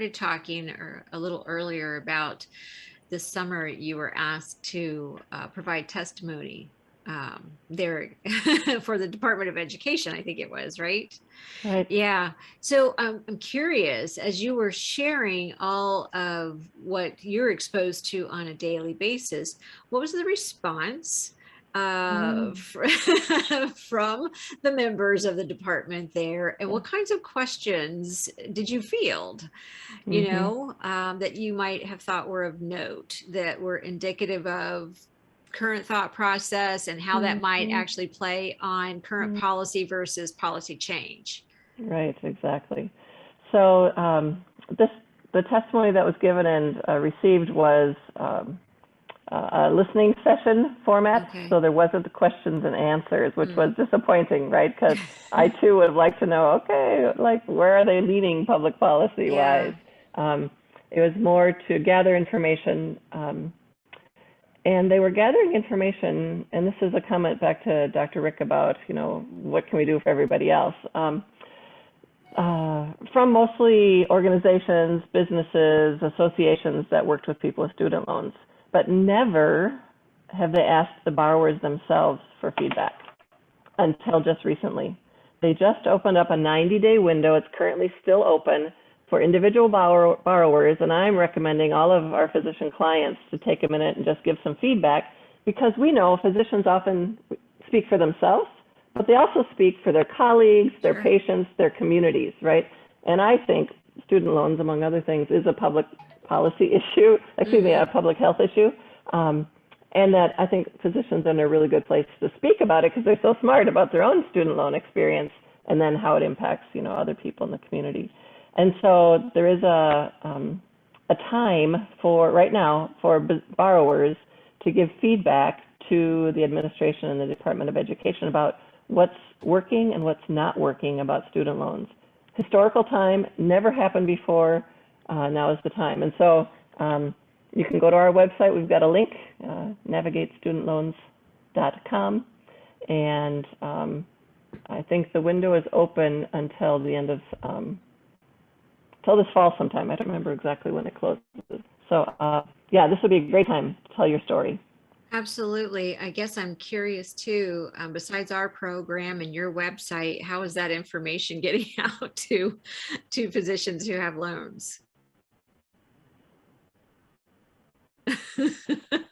started talking a little earlier about this summer you were asked to provide testimony there for the Department of Education, I think it was, right? Right. Yeah. So I'm curious, as you were sharing all of what you're exposed to on a daily basis, what was the response Mm, from the members of the department there? And yeah. what kinds of questions did you field, Hmm. that you might have thought were of note, that were indicative of current thought process and how that might Hmm. actually play on current policy versus policy change? Right, exactly. So this the testimony that was given and received was a listening session format. Okay. So there wasn't the questions and answers, which Hmm. was disappointing, right? Because I too would like to know, okay, like where are they leaning public policy Yeah. wise? Um, it was more to gather information. And they were gathering information, and this is a comment back to Dr. Rick about, what can we do for everybody else? From mostly organizations, businesses, associations that worked with people with student loans, but never have they asked the borrowers themselves for feedback until just recently. They just opened up a 90-day window. It's currently still open for individual borrowers, and I'm recommending all of our physician clients to take a minute and just give some feedback, because we know physicians often speak for themselves, but they also speak for their colleagues, their Sure. patients, their communities, right? And I think student loans, among other things, is a public policy issue, excuse me, Hmm. a public health issue. And that I think physicians are in a really good place to speak about it because they're so smart about their own student loan experience and then how it impacts, other people in the community. And so there is a time for right now for borrowers to give feedback to the administration and the Department of Education about what's working and what's not working about student loans. Historical time, never happened before. Now is the time. And so you can go to our website. We've got a link, navigatestudentloans.com. And I think the window is open until the end of, till this fall sometime. I don't remember exactly when it closes. So yeah, this would be a great time to tell your story. Absolutely. I guess I'm curious too, besides our program and your website, how is that information getting out to physicians who have loans?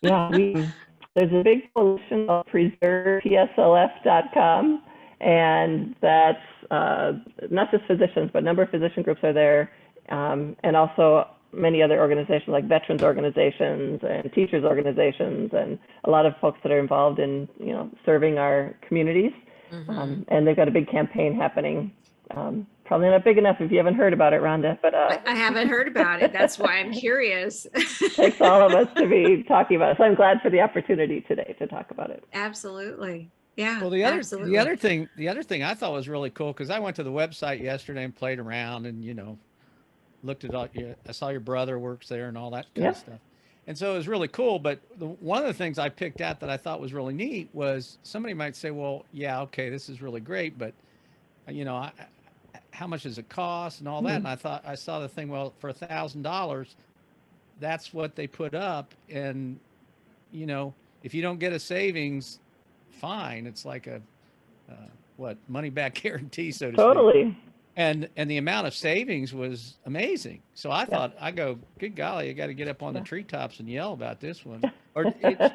Yeah, there's a big coalition called preservepslf.com, and that's not just physicians, but a number of physician groups are there, and also many other organizations like veterans organizations and teachers organizations, and a lot of folks that are involved in serving our communities. Hmm. And they've got a big campaign happening. Probably not big enough if you haven't heard about it, Rhonda, but I haven't heard about it. That's why I'm curious. takes all of us to be talking about it. So I'm glad for the opportunity today to talk about it. Absolutely. Yeah, Well, absolutely. the other thing I thought was really cool, because I went to the website yesterday and played around and looked at all. I saw your brother works there and all that kind of Yep. stuff, and so it was really cool. But one of the things I picked out that I thought was really neat was somebody might say, "Well, yeah, okay, this is really great, but I, how much does it cost and all that?" Mm-hmm. And I saw the thing. Well, for $1,000, that's what they put up, and if you don't get a savings, fine. It's like a what money back guarantee, so to speak. Totally. And the amount of savings was amazing. So I Yeah. thought, I go, good golly, I got to get up on the Yeah. treetops and yell about this one. Or it's,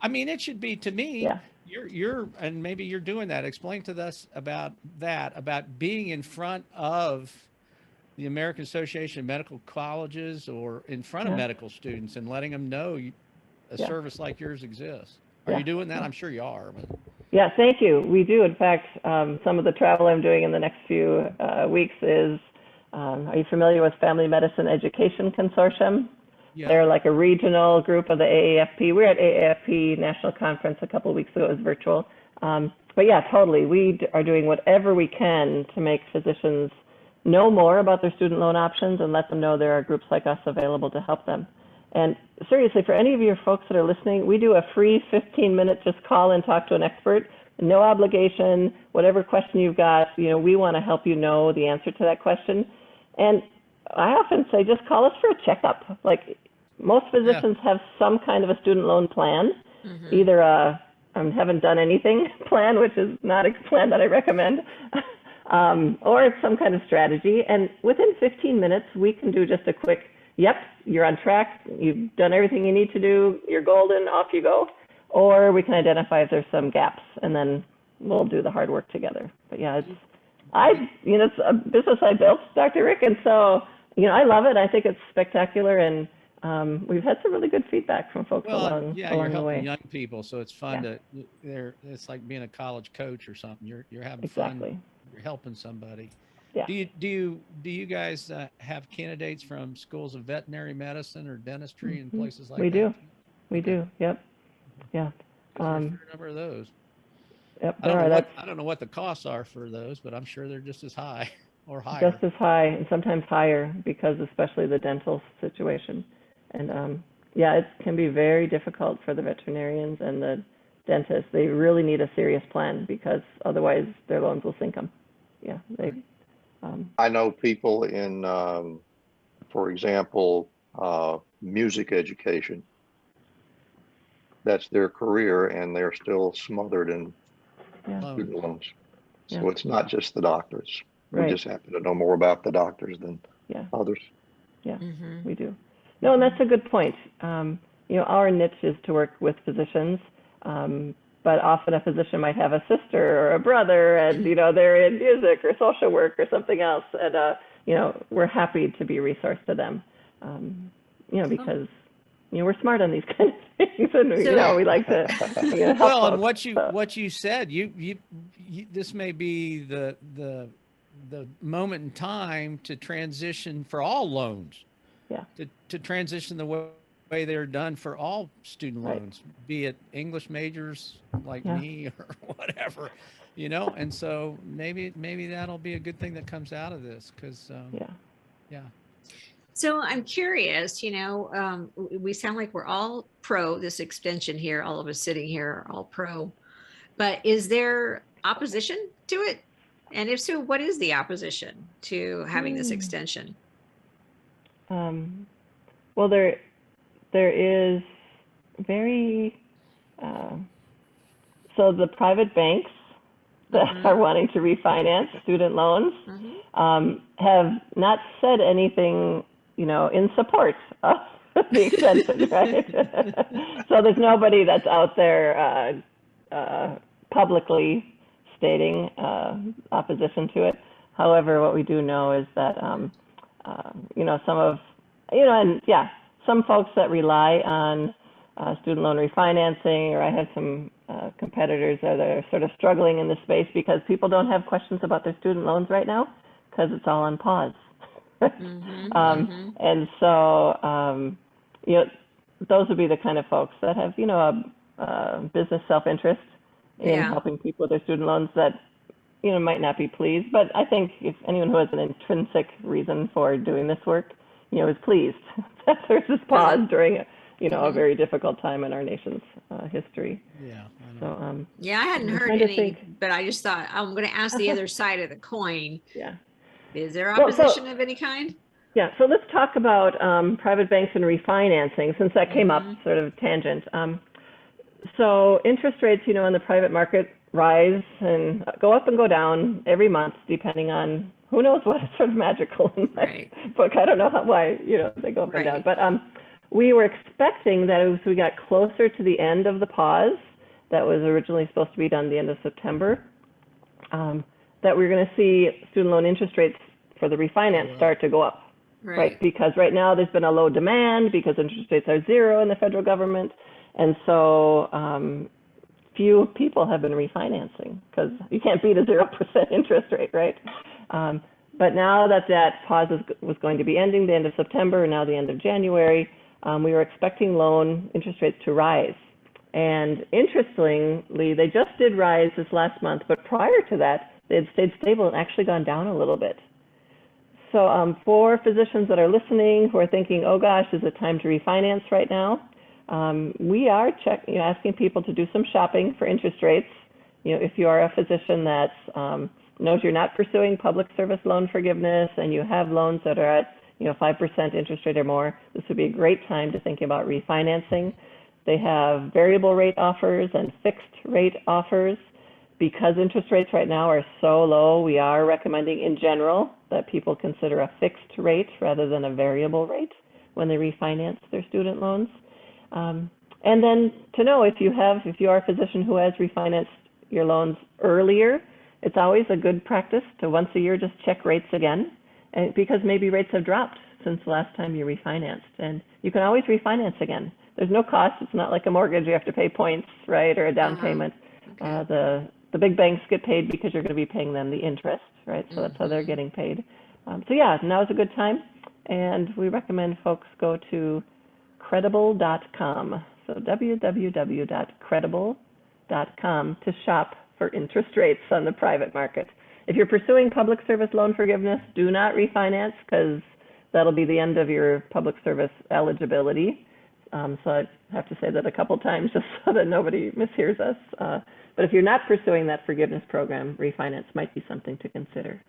I mean, it should be to me. Yeah. And maybe you're doing that. Explain to us about that, about being in front of the American Association of Medical Colleges or in front of Yeah. medical students and letting them know a Yeah. service like yours exists. Are Yeah. you doing that? Yeah. I'm sure you are. But Yeah, thank you. We do. In fact, some of the travel I'm doing in the next few weeks is, are you familiar with Family Medicine Education Consortium? yeah, They're like a regional group of the AAFP. We were at AAFP National Conference a couple of weeks ago. It was virtual. But yeah, totally. We are doing whatever we can to make physicians know more about their student loan options and let them know there are groups like us available to help them. And seriously, for any of your folks that are listening, we do a free 15-minute just call and talk to an expert. No obligation, whatever question you've got, we want to help you know the answer to that question. And I often say just call us for a checkup. Like most physicians have some kind of a student loan plan, either a haven't done anything plan, which is not a plan that I recommend, or some kind of strategy. And within 15 minutes, we can do just a quick, yep, you're on track, you've done everything you need to do, you're golden, off you go. Or we can identify if there's some gaps, and then we'll do the hard work together. But yeah, it's a business I built, Dr. Rick, and so I love it. I think it's spectacular, and we've had some really good feedback from folks along you're the helping way. young people, so it's fun it's like being a college coach or something. You're having fun. You're helping somebody. Yeah. Do you guys have candidates from schools of veterinary medicine or dentistry and places like that? We do. Yep. Yeah. There's a fair number of those. Yep. I don't know what the costs are for those, but I'm sure they're just as high or higher. Just as high, and sometimes higher, because especially the dental situation. And it can be very difficult for the veterinarians and the dentists. They really need a serious plan, because otherwise their loans will sink them. Yeah. I know people in, for example, music education. That's their career, and they're still smothered in student loans. So it's not just the doctors. We just happen to know more about the doctors than others. Yeah, we do. No, and that's a good point. Our niche is to work with physicians, but often a physician might have a sister or a brother, and they're in music or social work or something else, and we're happy to be a resource to them, because we're smart on these kind of things, and we like to help. Well, and folks, what you said, you this may be the moment in time to transition for all loans. Yeah. To transition the way they're done for all student loans, be it English majors like me or whatever, and so maybe that'll be a good thing that comes out of this, because So I'm curious, we sound like we're all pro this extension here, all of us sitting here are all pro, but is there opposition to it? And if so, what is the opposition to having this extension? Well, there is very, so the private banks that are wanting to refinance student loans have not said anything in support of the extension, right? So there's nobody that's out there publicly stating opposition to it. However, what we do know is that, some folks that rely on student loan refinancing, or I have some competitors that are sort of struggling in this space because people don't have questions about their student loans right now because it's all on pause. And so, those would be the kind of folks that have, a business self-interest in helping people with their student loans that, might not be pleased. But I think if anyone who has an intrinsic reason for doing this work, is pleased that there's this pause during, a very difficult time in our nation's history. Yeah. So, I hadn't heard any, but I just thought I'm going to ask the other side of the coin. Yeah. Is there opposition of any kind? Yeah, so let's talk about private banks and refinancing, since that came up, sort of tangent. So interest rates, in the private market rise and go up and go down every month, depending on who knows what is sort of magical in my book. I don't know why, they go up and down. But we were expecting that as we got closer to the end of the pause that was originally supposed to be done the end of September, that we're going to see student loan interest rates for the refinance start to go up, right? Because right now there's been a low demand because interest rates are zero in the federal government. And so few people have been refinancing because you can't beat a 0% interest rate, right? But now that pause was going to be ending the end of September and now the end of January, we were expecting loan interest rates to rise. And interestingly, they just did rise this last month, but prior to that, they had stayed stable and actually gone down a little bit. So for physicians that are listening who are thinking, oh gosh, is it time to refinance right now? We are asking people to do some shopping for interest rates. If you are a physician that knows you're not pursuing public service loan forgiveness and you have loans that are at 5% interest rate or more, this would be a great time to think about refinancing. They have variable rate offers and fixed rate offers. Because interest rates right now are so low, we are recommending in general that people consider a fixed rate rather than a variable rate when they refinance their student loans. And then to know if you are a physician who has refinanced your loans earlier, it's always a good practice to once a year just check rates again, and because maybe rates have dropped since the last time you refinanced, and you can always refinance again. There's no cost. It's not like a mortgage you have to pay points, right, or a down payment. Okay. The big banks get paid because you're going to be paying them the interest, right? So that's how they're getting paid. So yeah, now is a good time, and we recommend folks go to credible.com. So www.credible.com to shop for interest rates on the private market. If you're pursuing public service loan forgiveness, do not refinance because that'll be the end of your public service eligibility. So I have to say that a couple times just so that nobody mishears us. But if you're not pursuing that forgiveness program, refinance might be something to consider.